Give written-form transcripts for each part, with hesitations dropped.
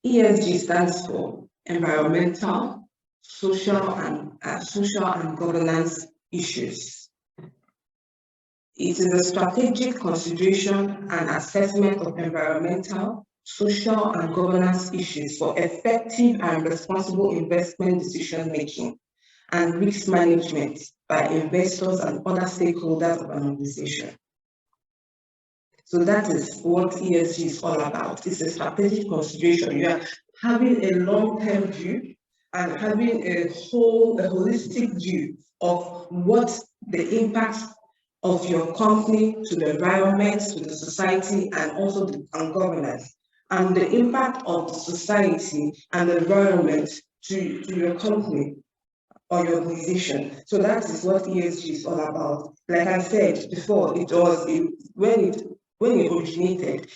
ESG stands for environmental, social and governance issues. It is a strategic consideration and assessment of environmental, social and governance issues for effective and responsible investment decision making and risk management by investors and other stakeholders of an organization. So that is what ESG is all about. It's a strategic consideration. You are having a long-term view and having a holistic view of what the impact of your company to the environment, to the society, and also on governance, and the impact of the society and the environment to your company or your organization. So that is what ESG is all about. Like I said before, when it originated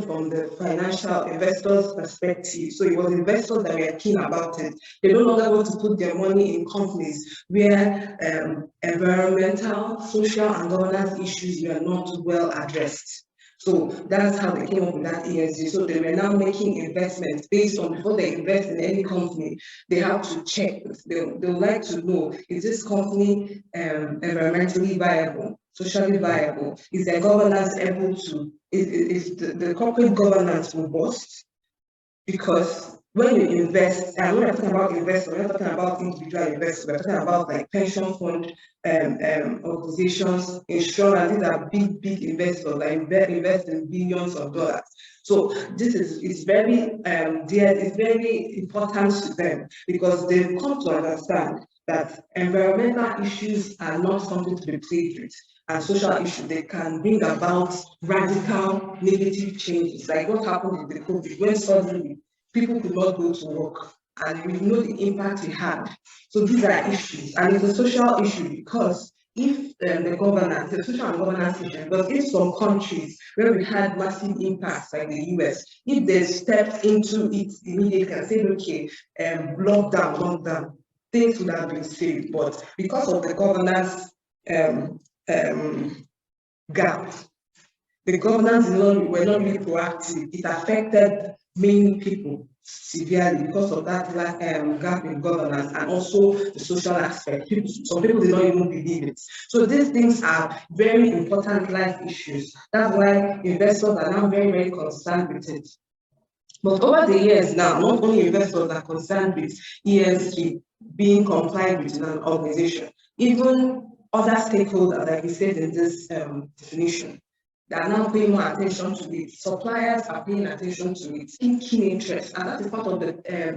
from the financial investors' perspective. So it was investors that were keen about it. They no longer want to put their money in companies where environmental, social, and governance issues were not well addressed. So that's how they came up with that ESG. So they were now making investments based on, before they invest in any company, they have to check. They would like to know, is this company environmentally viable, socially viable? Is their governance able to, is the corporate governance robust? Because when you invest, and when we're talking about investors, we're not talking about individual investors, we're talking about like pension fund organizations, insurance. These are big investors that invest in billions of dollars. So this is very it's very important to them, because they've come to understand that environmental issues are not something to be played with, and social issues, they can bring about radical negative changes, like what happened with the COVID, when suddenly people could not go to work, and we know the impact it had. So these are issues, and it's a social issue, because if the social and governance issue, because if some countries where we had massive impacts, like the US, if they stepped into it immediately and said, okay, lockdown, things would have been saved. But because of the governance gap, the governance were not really proactive. It affected many people severely because of that gap in governance, and also the social aspect. Some people did not even believe it. So these things are very important life issues. That's why investors are now very concerned with it. But over the years now, not only investors are concerned with ESG being compliant with an organization, even other stakeholders, like we said in this definition, they are now paying more attention to it. Suppliers are paying attention to it in keen interest, and that is part of the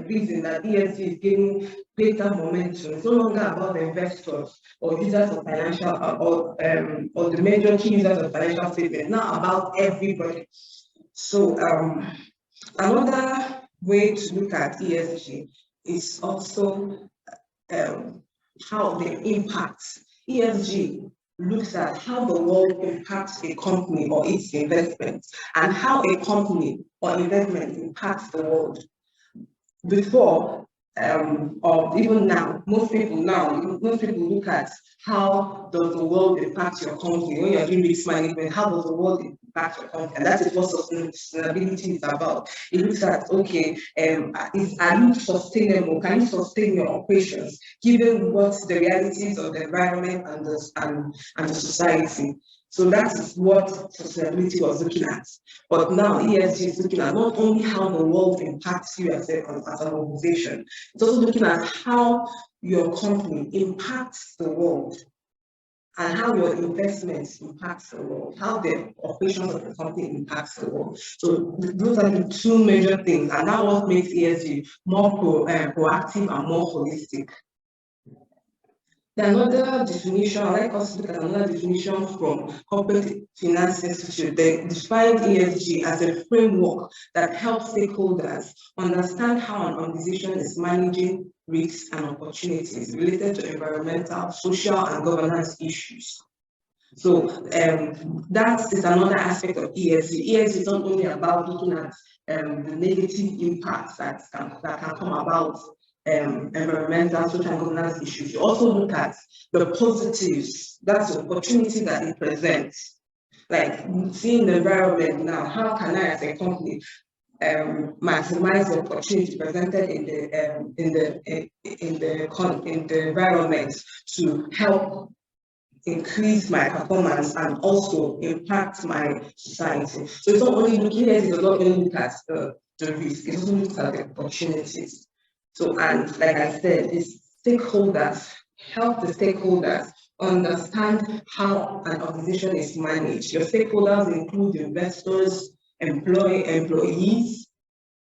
reason that ESG is gaining greater momentum. It's no longer about the investors or users of financial or the major key users of financial statements. Now about everybody. So another way to look at ESG is also how the impacts. ESG looks at how the world impacts a company or its investments, and how a company or investment impacts the world. Before, or even now, most people look at how does the world impact your company. When you're doing risk management, how does the world impact your company? And that is what sustainability is about. It looks at, okay, are you sustainable? Can you sustain your operations given what the realities of the environment and the society? So that is what sustainability was looking at. But now ESG is looking at not only how the world impacts you as an organization, it's also looking at how your company impacts the world, and how your investments impacts the world, how the operations of the company impacts the world. So those are the two major things, and that's what makes ESG more proactive and more holistic. Another definition, I like us to look at another definition from Corporate Finance Institute. They define ESG as a framework that helps stakeholders understand how an organization is managing risks and opportunities related to environmental, social, and governance issues. So that is another aspect of ESG. ESG is not only about looking at the negative impacts that can come about environmental, social, and governance issues. You also look at the positives, that's the opportunity that it presents. Like seeing the environment now, how can I as a company maximize the opportunity presented in the environment to help increase my performance and also impact my society. So it's not only looking at it, does not only look at the risk, it also looks at the opportunities. So, and like I said, it's stakeholders, help the stakeholders understand how an organization is managed. Your stakeholders include investors, employees,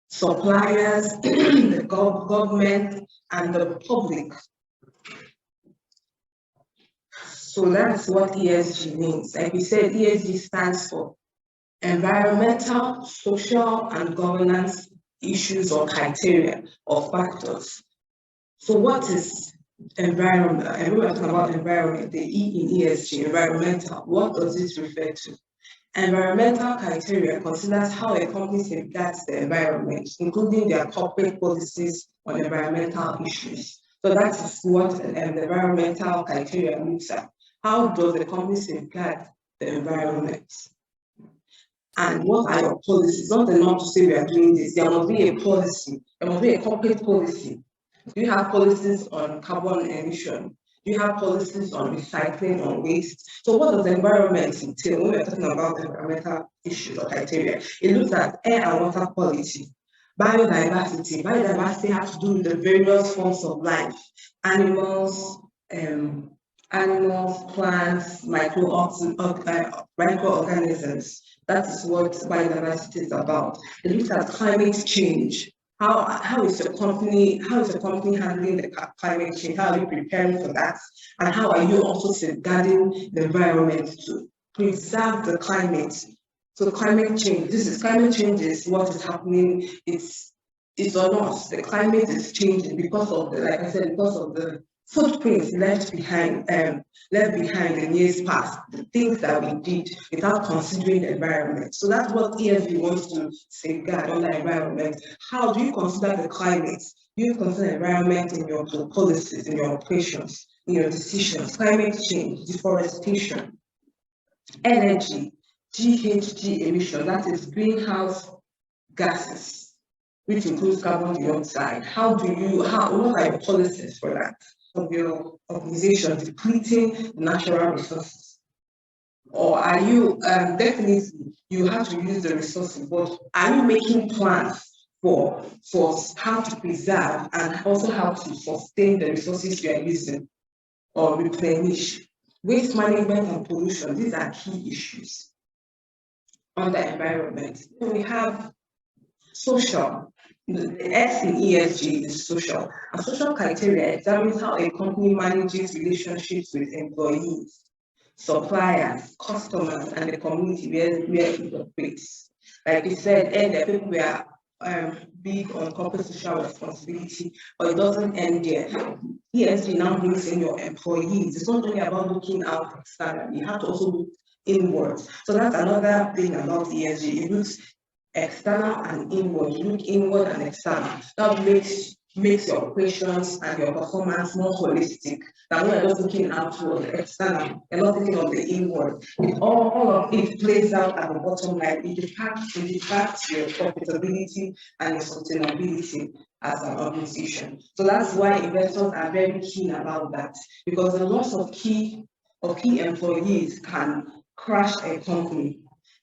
suppliers, the government, and the public. So that's what ESG means. Like we said, ESG stands for environmental, social, and governance issues or criteria or factors. So what is environment? Everyone talking about environment, the E in ESG, environmental. What does this refer to? Environmental criteria considers how a company safeguards the environment, including their corporate policies on environmental issues. So that is what the environmental criteria looks at. How does the company safeguard the environment? And what are your policies? Not enough to say we are doing this. There must be a policy. There must be a corporate policy. Do you have policies on carbon emission? Do you have policies on recycling, on waste? So what does the environment entail when we're talking about environmental issues or criteria? It looks at air and water quality, biodiversity. Biodiversity has to do with the various forms of life, animals, plants, microorganisms. That is what biodiversity is about. It looks at climate change. How is your company handling the climate change? How are you preparing for that? And how are you also safeguarding the environment to preserve the climate? So climate change is what is happening. It's on us. The climate is changing because of the footprints left behind in years past, the things that we did without considering the environment. So that's what ESG wants to safeguard on the environment. How do you consider the climate? Do you consider the environment in your policies, in your operations, in your decisions? Climate change, deforestation, energy, GHG emission, that is greenhouse gases, which includes carbon dioxide. What are your policies for that? Of your organization depleting natural resources? Or are you, definitely you have to use the resources, but are you making plans for how to preserve and also how to sustain the resources you are using or replenish? Waste management and pollution, these are key issues on the environment. We have social. The S in ESG is social. A social criteria examines how a company manages relationships with employees, suppliers, customers, and the community where it operates. Like we said earlier, people were big on corporate social responsibility, but it doesn't end there. ESG now brings in your employees. It's not only about looking out externally, you have to also look inwards. So that's another thing about ESG. It looks external and inward. You look inward and external. That makes your operations and your performance more holistic than when you're just looking outward, external. You're not thinking of the inward. All of it plays out at the bottom line. It impacts your profitability and your sustainability as an organization. So that's why investors are very keen about that, because the loss of key employees can crash a company.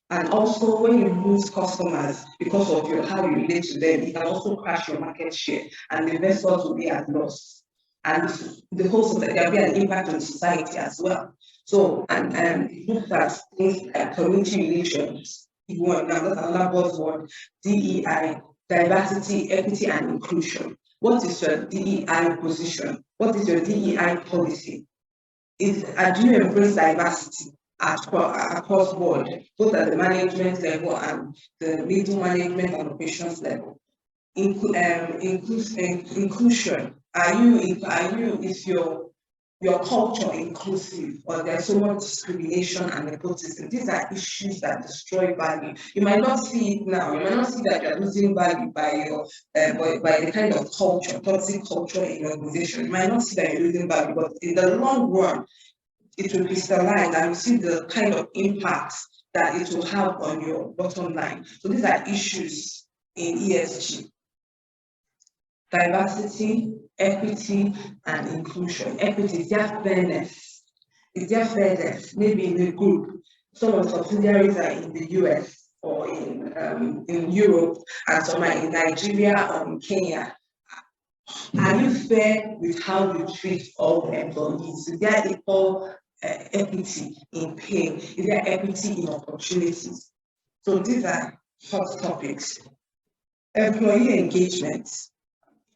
And also, when you lose customers because of how you relate to them, it can also crash your market share, and the investors will be at loss. And the whole there will be an impact on society as well. So, and look at things like community relations. That's another buzzword: DEI, diversity, equity, and inclusion. What is your DEI position? What is your DEI policy? Do you embrace diversity across board, both at the management level and the middle management and operations level? Inclusion. Is your culture inclusive, or there's so much discrimination and nepotism? These are issues that destroy value. You might not see it now. You might not see that you're losing value by your by the kind of culture, toxic culture in your organization. You might not see that you're losing value, but in the long run, it will crystallize and you see the kind of impact that it will have on your bottom line. So these are issues in ESG: diversity, equity, and inclusion. Equity is their fairness. Is there fairness? Maybe in the group, some of the subsidiaries are in the US or in Europe, and some are in Nigeria or in Kenya. Are you fair with how you treat all the employees? Is there equal equity in pay? Is there equity in opportunities? So these are hot topics. Employee engagement.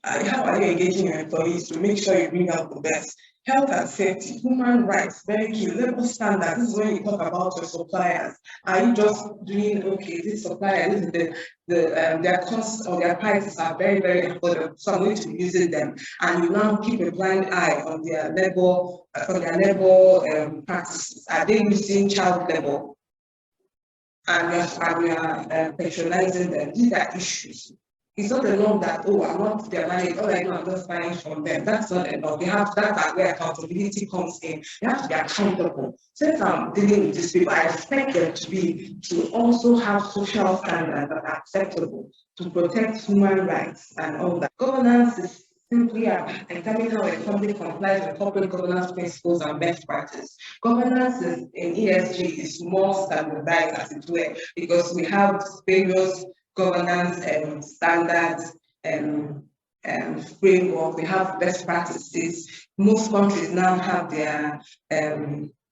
How are you engaging your employees to make sure you bring out the best? Health and safety, human rights, very key. Labor standards. This is when you talk about your suppliers. Are you just doing, okay, this supplier, this is their costs or their prices are very, very affordable, so I'm going to be using them. And you now keep a blind eye on their labor practices. Are they using child labor? And we are patronizing them. These are issues. It's not enough that, oh, I'm not their manager, all I know, I'm just buying from them. That's not enough. They have, that's where accountability comes in. They have to be accountable. Since I'm dealing with these people, I expect them to also have social standards that are acceptable, to protect human rights and all that. Governance is simply examining how a company complies with corporate governance principles and best practice. Governance in ESG is more standardized, as it were, because we have various governance standards and framework. We have best practices. Most countries now have their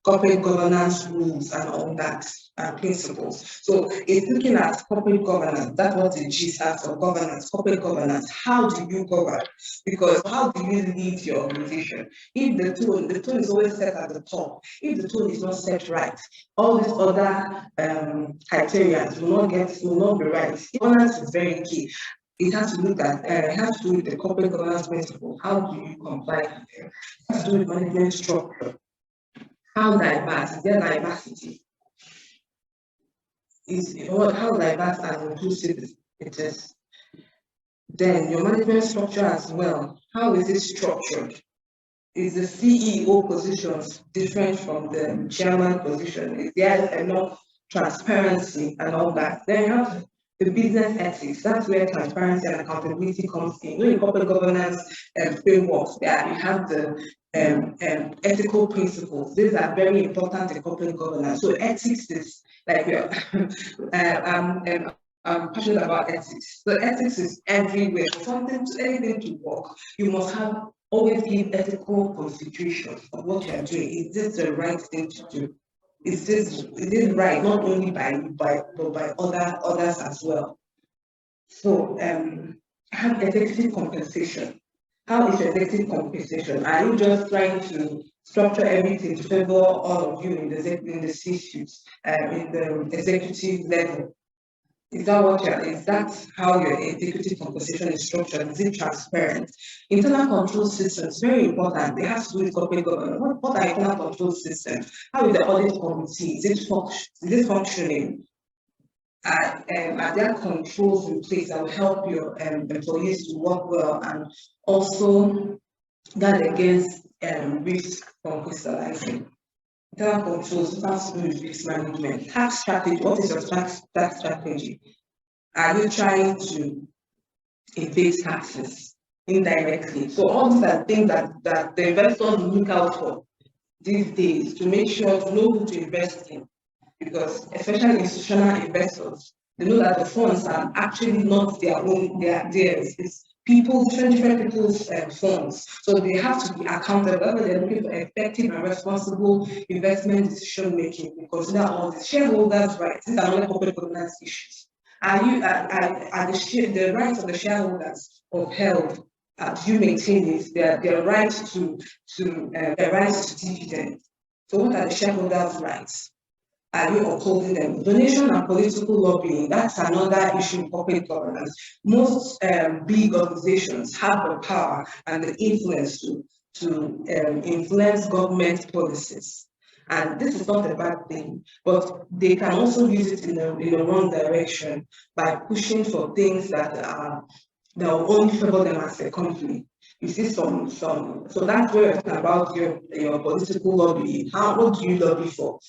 corporate governance rules and all that principles. So it's looking at corporate governance. That's what the G stands for: governance, corporate governance. How do you govern? Because how do you lead your organization? If the tone is always set at the top, if the tone is not set right, all these other criteria will not be right. Governance is very key. It has to look at, it has to do with the corporate governance principle. How do you comply with them? It has to do with management structure. How diverse? Is there diversity? How diverse and inclusive it is? Then your management structure as well. How is it structured? Is the CEO positions different from the chairman position? Is there enough transparency and all that? Then you have the business ethics. That's where transparency and accountability comes in. In corporate governance frameworks, there you have the ethical principles. These are very important in corporate governance. So ethics is like I'm passionate about ethics. So ethics is everywhere. Anything to work, you must always give ethical consideration of what you are doing. Is this the right thing to do? Is this right? Not only but by others as well. So have executive compensation. How is executive compensation? Are you just trying to structure everything to favor all of you in the C-suites, in the executive level? Is that how your executive compensation is structured? Is it transparent? Internal control systems, very important. They have to do with corporate governance. What are internal control systems? How is the audit committee? Is it functioning? Are there controls in place that will help your employees to work well and also guard against risk from crystallizing? Internal controls has to do with risk management. Tax strategy. What is your tax strategy? Are you trying to evade taxes indirectly? So all these are things that the investors look out for these days to make sure to know who to invest in. Because especially institutional investors, they know that the funds are actually not their own, theirs. It's different people's funds. So they have to be accountable. They're looking for effective and responsible investment decision making. We consider all the shareholders' rights. These are not corporate governance issues. Are the rights of the shareholders upheld? Do you maintain this? Their right to dividend? So what are the shareholders' rights? Are you upholding them? Donation and political lobbying, that's another issue in corporate governance. Most big organizations have the power and the influence to influence government policies. And this is not a bad thing, but they can also use it in the wrong direction by pushing for things that will only favor them as a company. You see so that's where we're talking about your political lobbying. What do you lobby for?